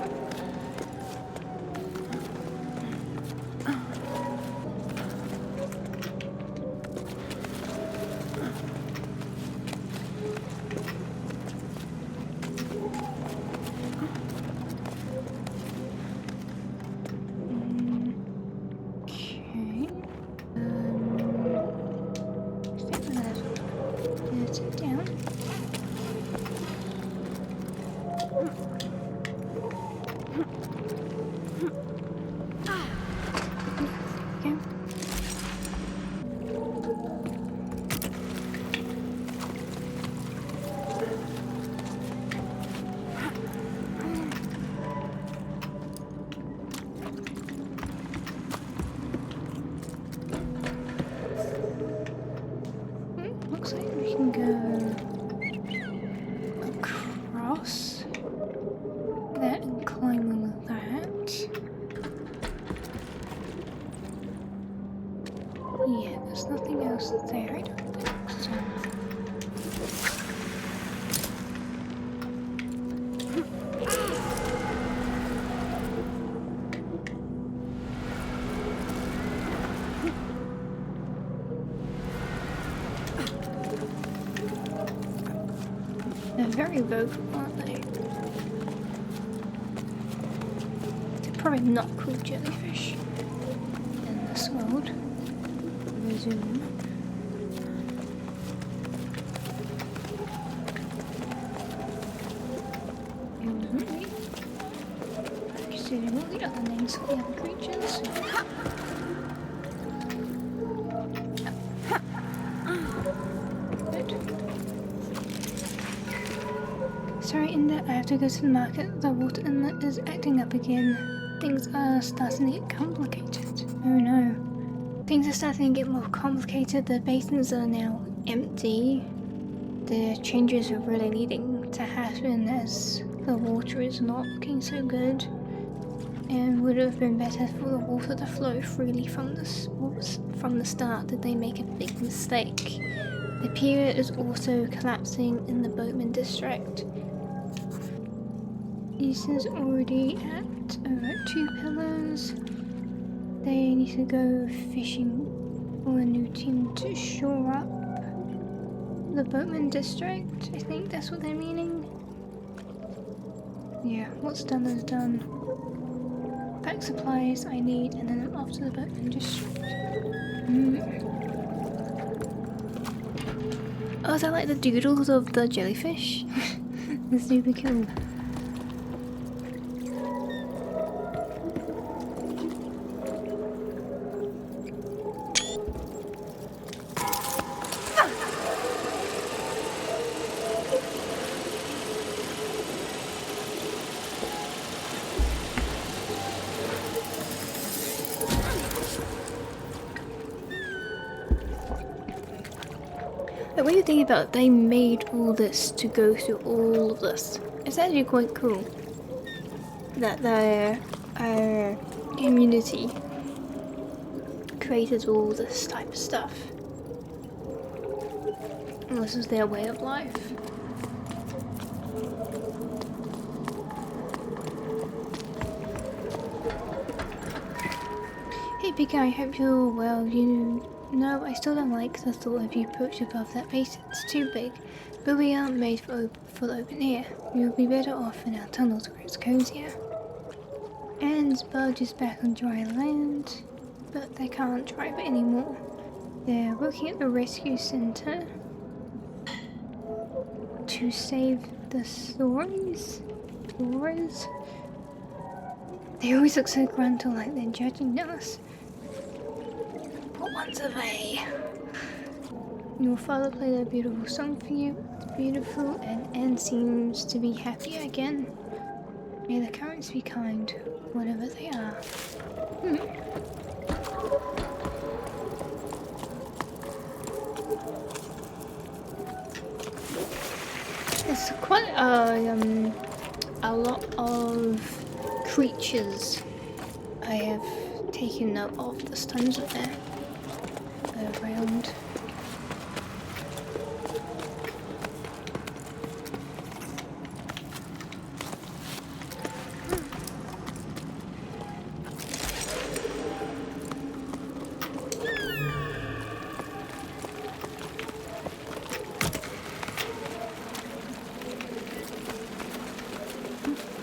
Looks like we can go across that and climb all of that. Yeah, there's nothing else there, I don't think so. They're very vocal, aren't they? They're probably not called jellyfish in this world. Resume. Considering all the other names of the other creatures. Sorry, Inda, I have to go to the market. The water inlet is acting up again. things are starting to get complicated. Oh no. Things are starting to get more complicated. The basins are now empty. The changes are really needing to happen as the water is not looking so good. And would it have been better for the water to flow freely from the start? Did they make a big mistake? The pier is also collapsing in the boatman district. This is already at 2 pillars. They need to go fishing for a new team to shore up the boatman district. I think that's what they're meaning. Yeah, what's done is done. Pack supplies I need, and then I'm off to the boatman district. Oh, is that like the doodles of the jellyfish? That's super cool. The way you think about it, they made all this to go through all of this. It's actually quite cool that their community created all this type of stuff. And this is their way of life. Hey big guy, hope you're well. No, I still don't like the thought of you perched above that base. It's too big. But we aren't made for the open air. You'll be better off in our tunnels where it's cozier. And Budge is back on dry land, but they can't drive it anymore. They're working at the rescue center to save the stories. They always look so grunty, like they're judging us. But once a way. Your father played a beautiful song for you. It's beautiful, and Anne seems to be happy again. May the currents be kind, whatever they are. There's quite a lot of creatures I have taken note of this time of there around.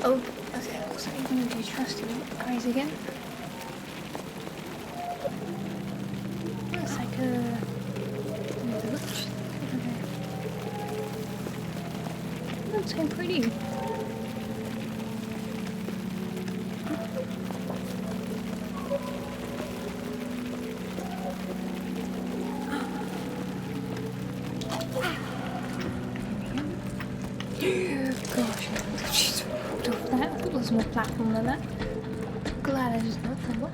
Oh, okay, looks like you're going to do trusty eyes again. Looks like a village over there. That's so pretty. Gosh, she's walked off that. I thought there was more platform than that. Glad I just not fell off.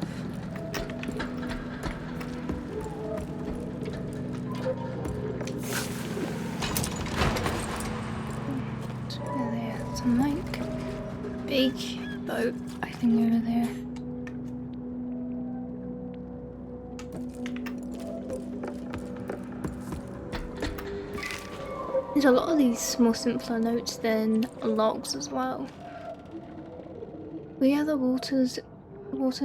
There's a like big boat, I think, over there. There's a lot of these more simpler notes than logs as well. We are the water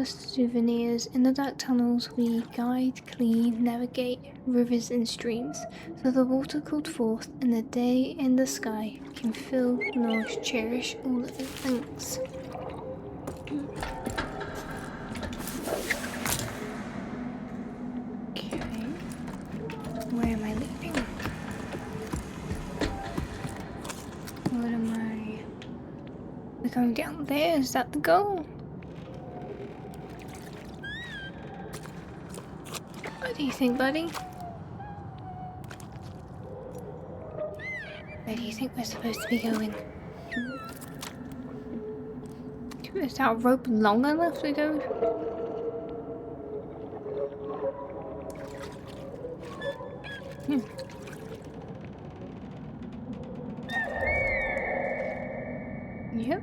souvenirs. In the dark tunnels we guide, clean, navigate rivers and streams, so the water called forth and the day and the sky can fill, nourish, cherish all of its thanks. Okay, where am I leaving? What am I? We're going down there, is that the goal? What do you think, buddy? Where do you think we're supposed to be going? Is that rope long enough to go? Hmm. Yep.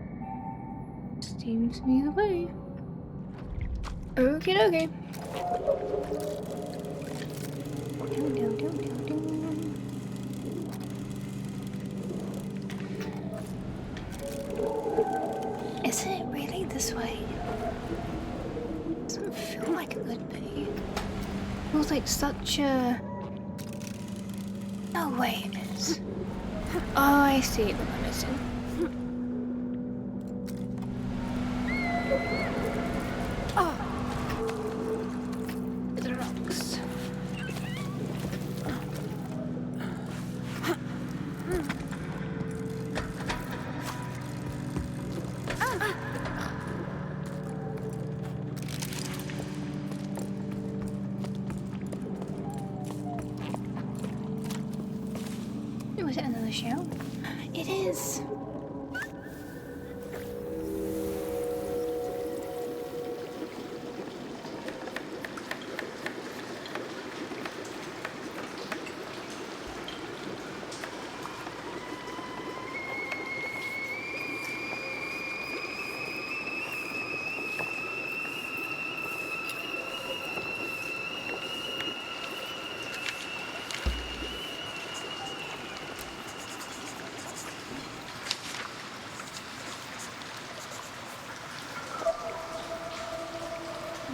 Seems to be the way. Okay, okay. Is it really this way? Doesn't feel like it would be. Feels like such a... No way it is. Oh, I see what I'm missing. Oh! The rocks. Was it another shell? It is!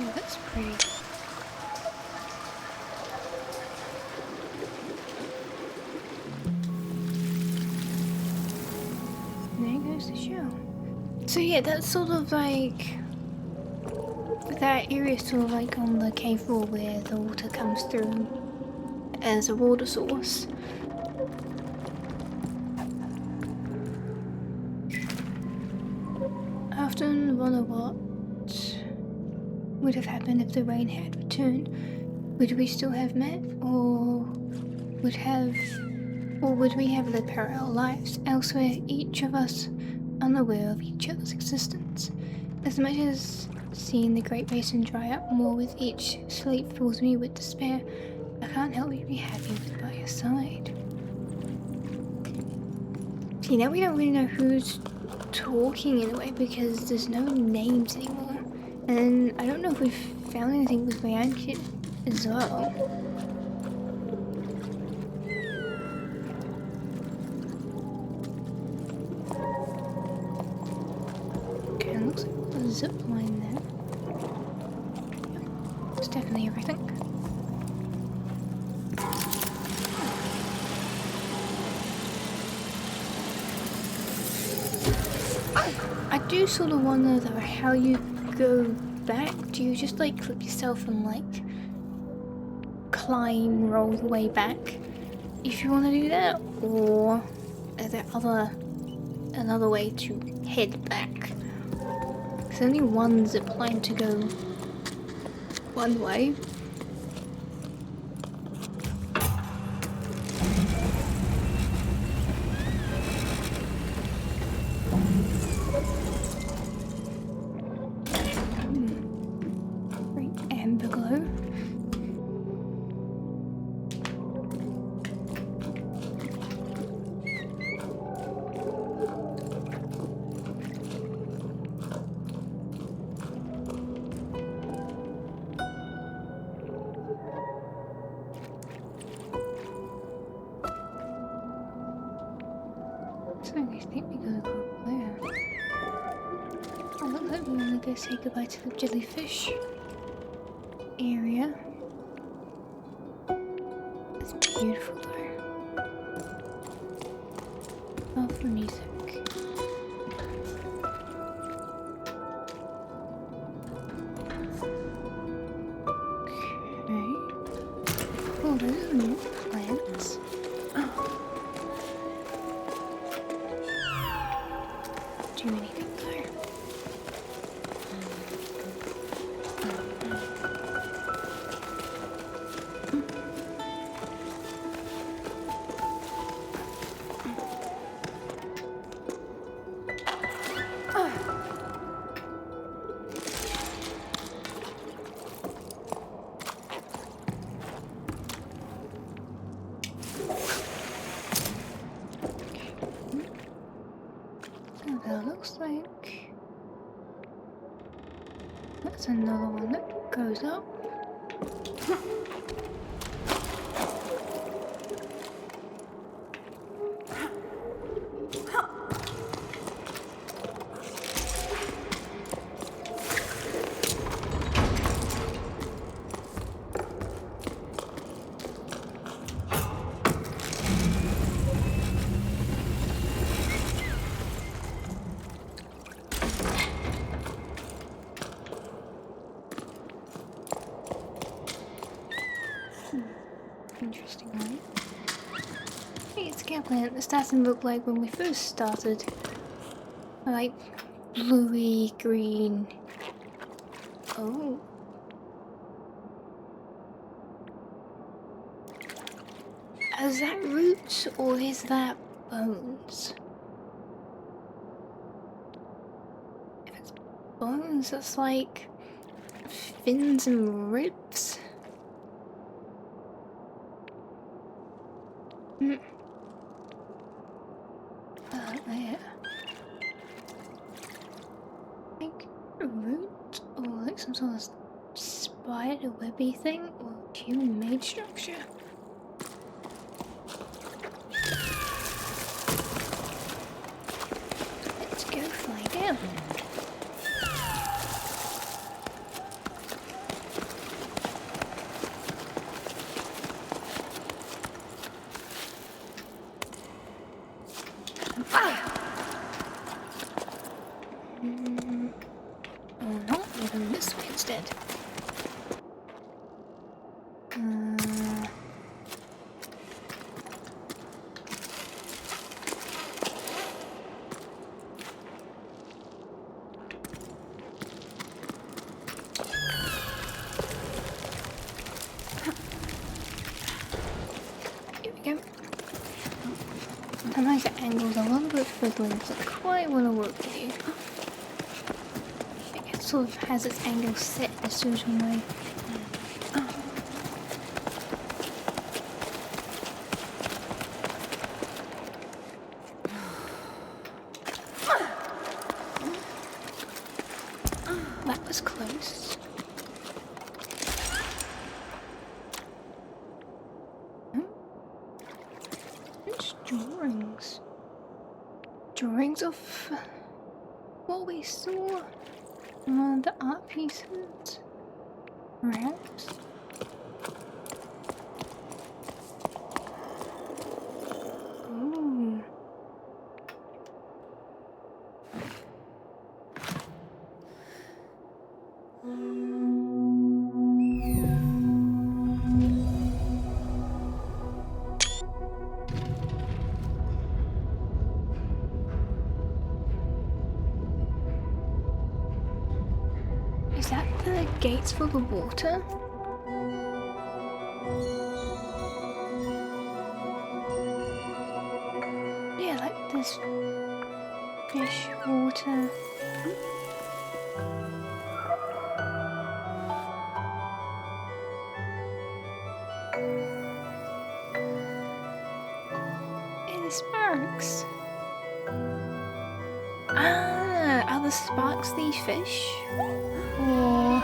Oh, that's pretty. There goes the shell. So yeah, that's sort of like... That area is sort of like on the cave floor where the water comes through as a water source. I often wonder what would have happened if the rain had returned. Would we still have met, or would we have led parallel lives elsewhere, each of us unaware of each other's existence? As much as seeing the Great Basin dry up more with each sleep fills me with despair, I can't help but be happy with by your side. See, now we don't really know who's talking in a way because there's no names anymore. And I don't know if we've found anything with Bianchi as well. Okay, it looks like a zip line there. Yep, it's definitely everything. I do sort of wonder though how you go back. Do you just like clip yourself and like climb, roll the way back if you want to do that, or is there another way to head back? There's only one zip line to go one way. Say goodbye to the Jelyfish area. It's beautiful though. Love the music. Okay. Oh, those are new plants. Oh. Do anything there. looks like that's another one that goes up. Interesting, right? Hey, it's Kaplan. This doesn't look like when we first started. Like bluey green. Oh. Is that roots or is that bones? If it's bones, that's like fins and ribs. There. Like a root or like some sort of spider webby thing or human made structure. Let's go fly down. Oh no, we're going this way instead. Here we go. Sometimes the angles are a little bit fiddling, so I quite want to work with you. It sort of has its angle set in a certain way. That was close. It's drawings. Drawings of what we saw. The art pieces. Perhaps. Ooh. Is that the gates for the water? Yeah, like this fish, water. Hey, the sparks. Ah, are the sparks these fish? Or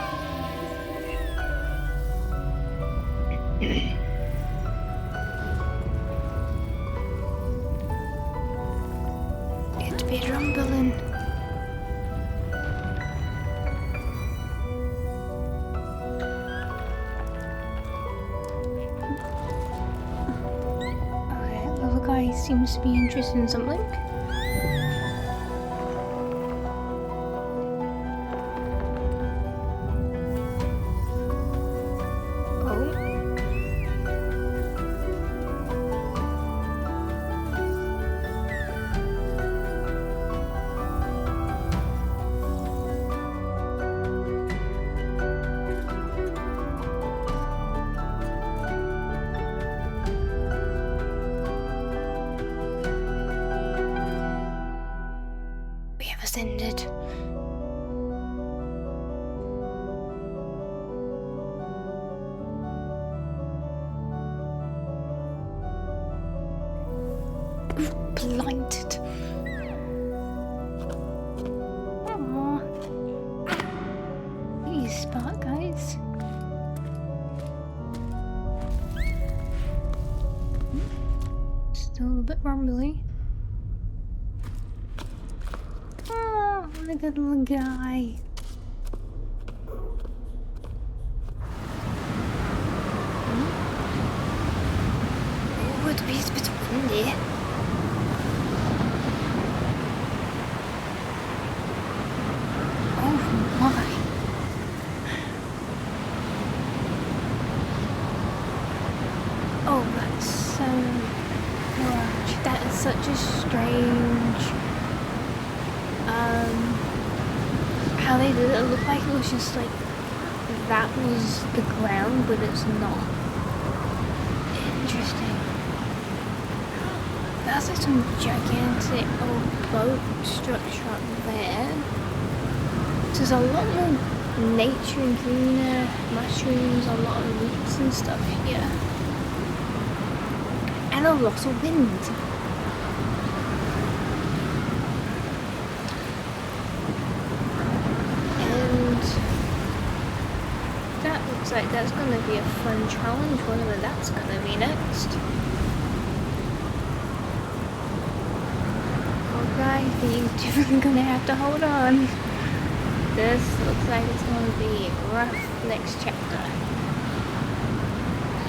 it'd be rumbling. Okay, the little guy seems to be interested in something. Ended. Blinded. Still a bit rumbly. Oh, look at the little guy. Oh, it's a bit windy. Oh my. Oh, that's so large. That is such a strange, how they did it. It looked like it was just like, that was the ground, but it's not. Interesting. That's like some gigantic old boat structure up there. There's a lot more nature and greener mushrooms, a lot of roots and stuff here. And a lot of wind. And that looks like that's going to be a fun challenge, whatever that's going to be next. Oh guys, you're definitely going to have to hold on. This looks like it's going to be rough next chapter.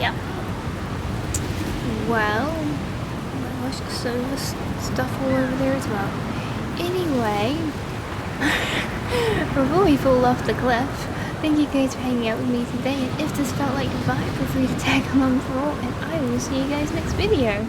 Yep. Well, gosh, so there's stuff all over there as well. Anyway, before we fall off the cliff, thank you guys for hanging out with me today, and if this felt like a vibe, feel free to tag along for all, and I will see you guys next video.